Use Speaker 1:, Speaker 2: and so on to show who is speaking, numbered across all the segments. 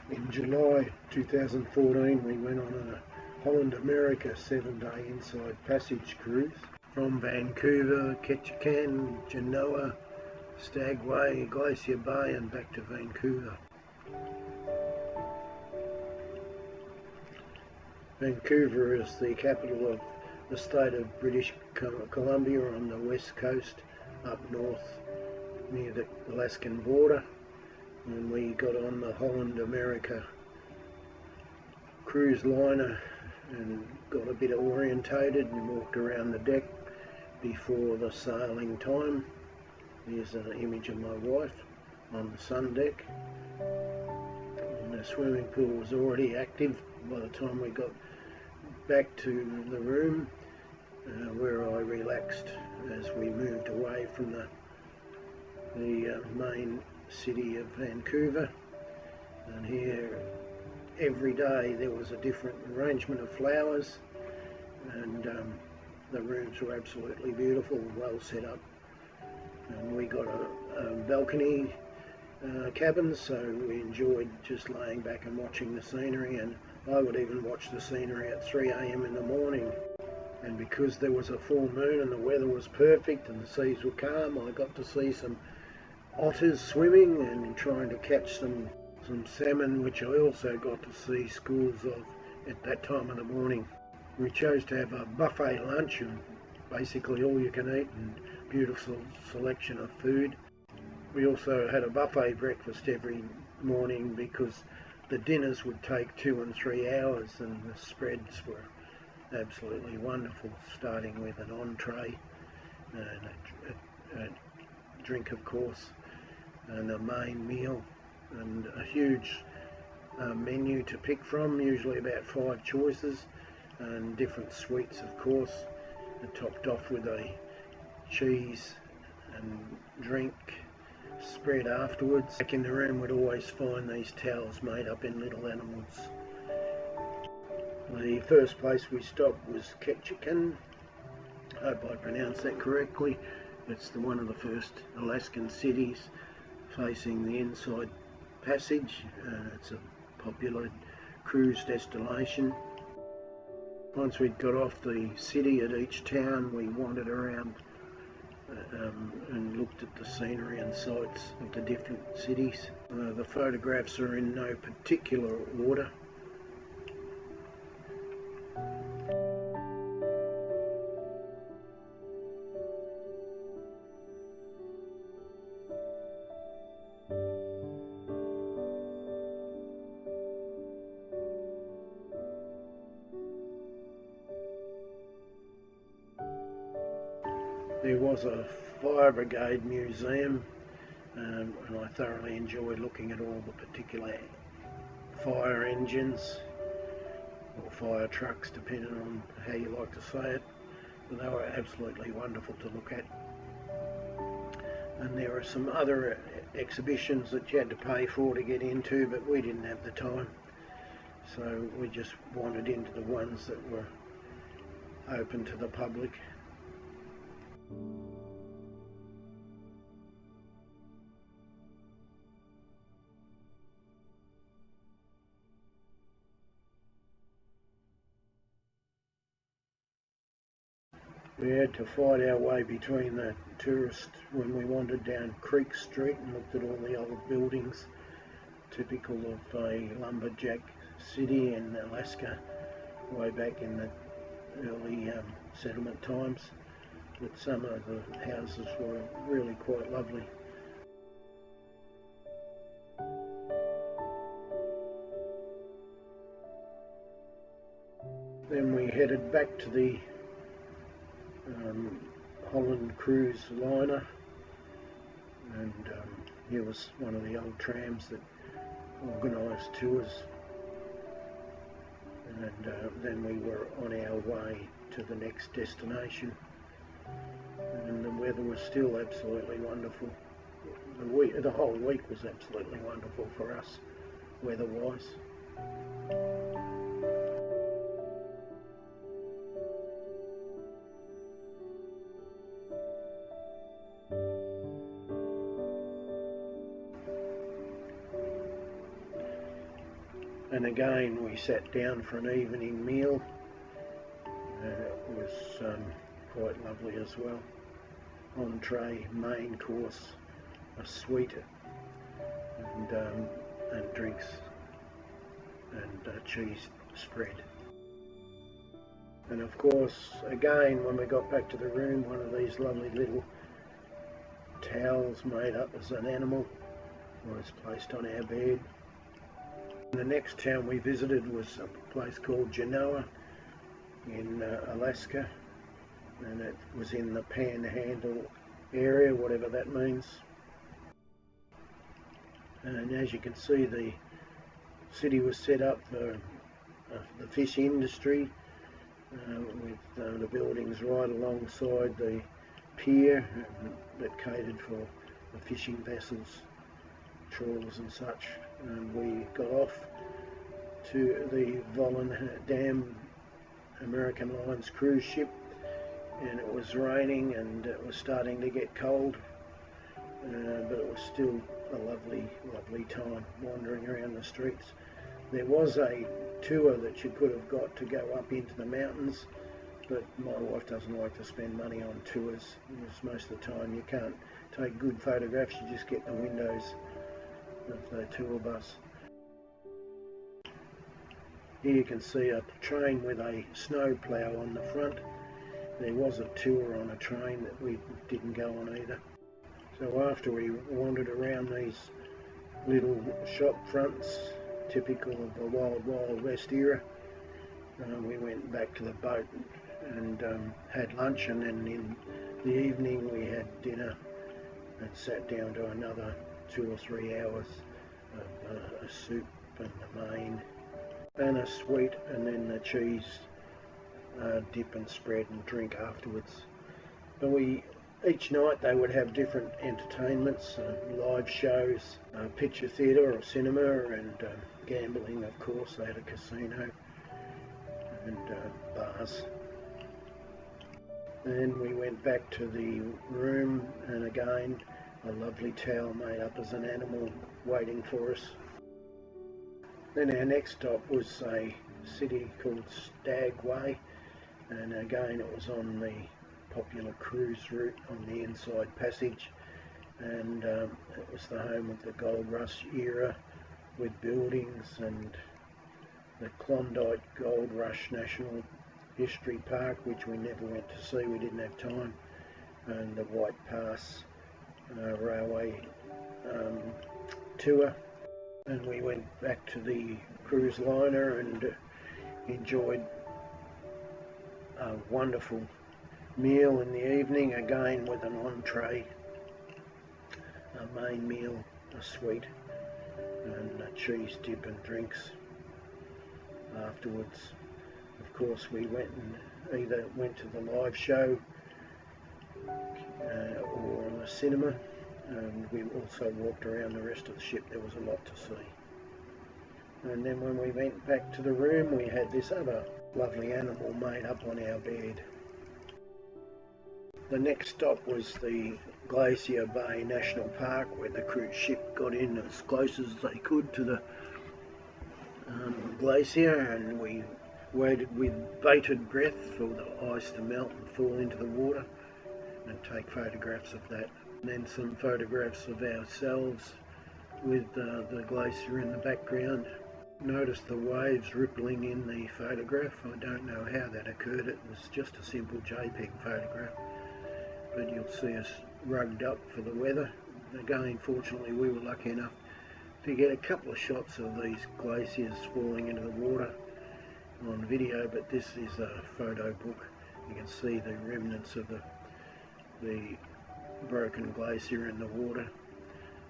Speaker 1: In July 2014 we went on a Holland America 7-day inside passage cruise from Vancouver, Ketchikan, Genoa, Skagway, Glacier Bay and back to Vancouver. Vancouver is the capital of the state of British Columbia on the west coast up north near the Alaskan border, and we got on the Holland America cruise liner and got a bit orientated and walked around the deck before the sailing time. Here's an image of my wife on the sun deck, and the swimming pool was already active by the time we got back to the room, where I relaxed as we moved away from the main city of Vancouver. And here every day there was a different arrangement of flowers, and the rooms were absolutely beautiful, well set up, and we got a balcony cabin, so we enjoyed just laying back and watching the scenery, and I would even watch the scenery at 3 a.m. in the morning. And because there was a full moon and the weather was perfect and the seas were calm, I got to see some otters swimming and trying to catch some salmon, which I also got to see schools of at that time of the morning. We chose to have a buffet lunch, and basically all you can eat and beautiful selection of food. We also had a buffet breakfast every morning because the dinners would take 2 and 3 hours, and the spreads were absolutely wonderful, starting with an entree and a drink, of course, and a main meal, and a huge menu to pick from, usually about 5 choices, and different sweets, of course, and topped off with a cheese and drink spread afterwards. Back in the room we'd always find these towels made up in little animals. The first place we stopped was Ketchikan. I hope I pronounced that correctly. It's one of the first Alaskan cities facing the inside passage. It's a popular cruise destination. Once we'd got off the city at each town, we wandered around and looked at the scenery and sights of the different cities. The photographs are in no particular order. There was a fire brigade museum, and I thoroughly enjoyed looking at all the particular fire engines or fire trucks, depending on how you like to say it, but they were absolutely wonderful to look at. And there are some other exhibitions that you had to pay for to get into, but we didn't have the time, so we just wandered into the ones that were open to the public. We had to fight our way between the tourists when we wandered down Creek Street and looked at all the old buildings, typical of a lumberjack city in Alaska way back in the early settlement times. But some of the houses were really quite lovely. Then we headed back to the Holland cruise liner, and here was one of the old trams that organised tours, and then we were on our way to the next destination, and the weather was still absolutely wonderful. The whole week was absolutely wonderful for us, weather-wise. And again we sat down for an evening meal. It was quite lovely as well. Entree, main course, a sweet, and drinks, and cheese spread. And of course, again, when we got back to the room, one of these lovely little towels made up as an animal was placed on our bed. The next town we visited was a place called Genoa in Alaska, and it was in the panhandle area, whatever that means. And as you can see, the city was set up for the fish industry, with the buildings right alongside the pier that catered for the fishing vessels, trawlers and such. And we got off to the Volendam American Lines cruise ship, and it was raining and it was starting to get cold, but it was still a lovely time wandering around the streets. There was a tour that you could have got to go up into the mountains, but my wife doesn't like to spend money on tours, because most of the time you can't take good photographs, you just get the windows of the tour bus. Here you can see a train with a snow plough on the front. There was a tour on a train that we didn't go on either. So after we wandered around these little shop fronts, typical of the Wild West era, we went back to the boat and had lunch, and then in the evening we had dinner and sat down to another 2 or 3 hours of a soup and the main and a sweet, and then the cheese dip and spread and drink afterwards. But each night they would have different entertainments, live shows, picture theatre or cinema, and gambling, of course. They had a casino and bars. Then we went back to the room, and again a lovely towel made up as an animal waiting for us. Then our next stop was a city called Skagway, and again it was on the popular cruise route on the Inside Passage, and it was the home of the Gold Rush era, with buildings and the Klondike Gold Rush National History Park, which we never went to see, we didn't have time, and the White Pass railway tour. And we went back to the cruise liner and enjoyed a wonderful meal in the evening, again with an entree, a main meal, a sweet, and a cheese dip and drinks afterwards. Of course, we went and either went to the live show or the cinema, and we also walked around the rest of the ship. There was a lot to see. And then when we went back to the room, we had this other lovely animal made up on our bed. The next stop was the Glacier Bay National Park, where the cruise ship got in as close as they could to the glacier, and we waited with bated breath for the ice to melt and fall into the water and take photographs of that. And then some photographs of ourselves with the glacier in the background. Notice the waves rippling in the photograph. I don't know how that occurred. It was just a simple JPEG photograph, but you'll see us rugged up for the weather. Again, fortunately, we were lucky enough to get a couple of shots of these glaciers falling into the water on video, but this is a photo book. You can see the remnants of the broken glacier in the water.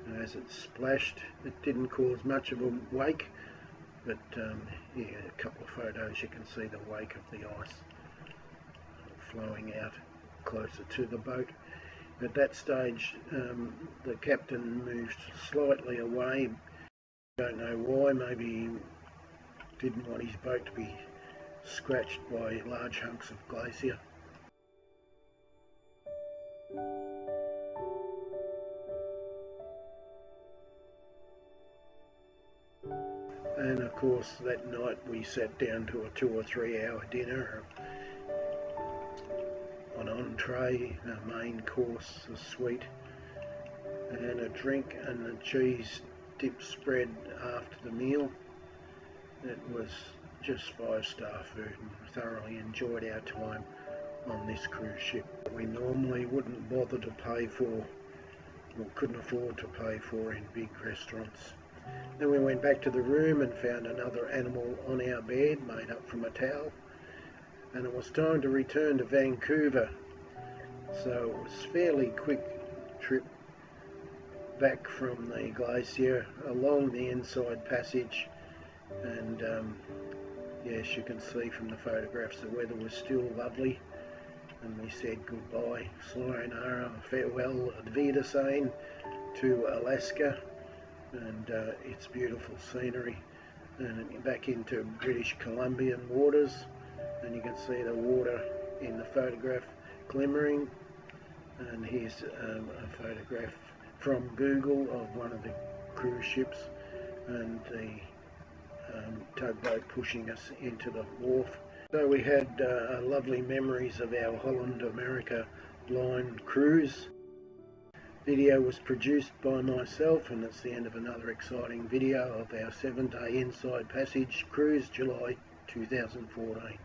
Speaker 1: And as it splashed, it didn't cause much of a wake, but yeah, a couple of photos you can see the wake of the ice flowing out closer to the boat. At that stage, the captain moved slightly away. Don't know why. Maybe he didn't want his boat to be scratched by large hunks of glacier. And of course that night we sat down to a 2 or 3 hour dinner, an entree, a main course, a sweet, and a drink, and a cheese dip spread after the meal. It was just 5-star food, and we thoroughly enjoyed our time on this cruise ship. We normally wouldn't bother to pay for, or couldn't afford to pay for, in big restaurants. Then we went back to the room and found another animal on our bed made up from a towel, and it was time to return to Vancouver. So it was a fairly quick trip back from the glacier along the inside passage, and yes, you can see from the photographs the weather was still lovely, and we said goodbye, sayonara, farewell, Wiedersehen to Alaska and its beautiful scenery, and back into British Columbian waters, and you can see the water in the photograph glimmering. And here's a photograph from Google of one of the cruise ships and the tugboat pushing us into the wharf. So we had lovely memories of our Holland America line cruise. Video was produced by myself, and it's the end of another exciting video of our 7-day inside passage cruise, July 2014.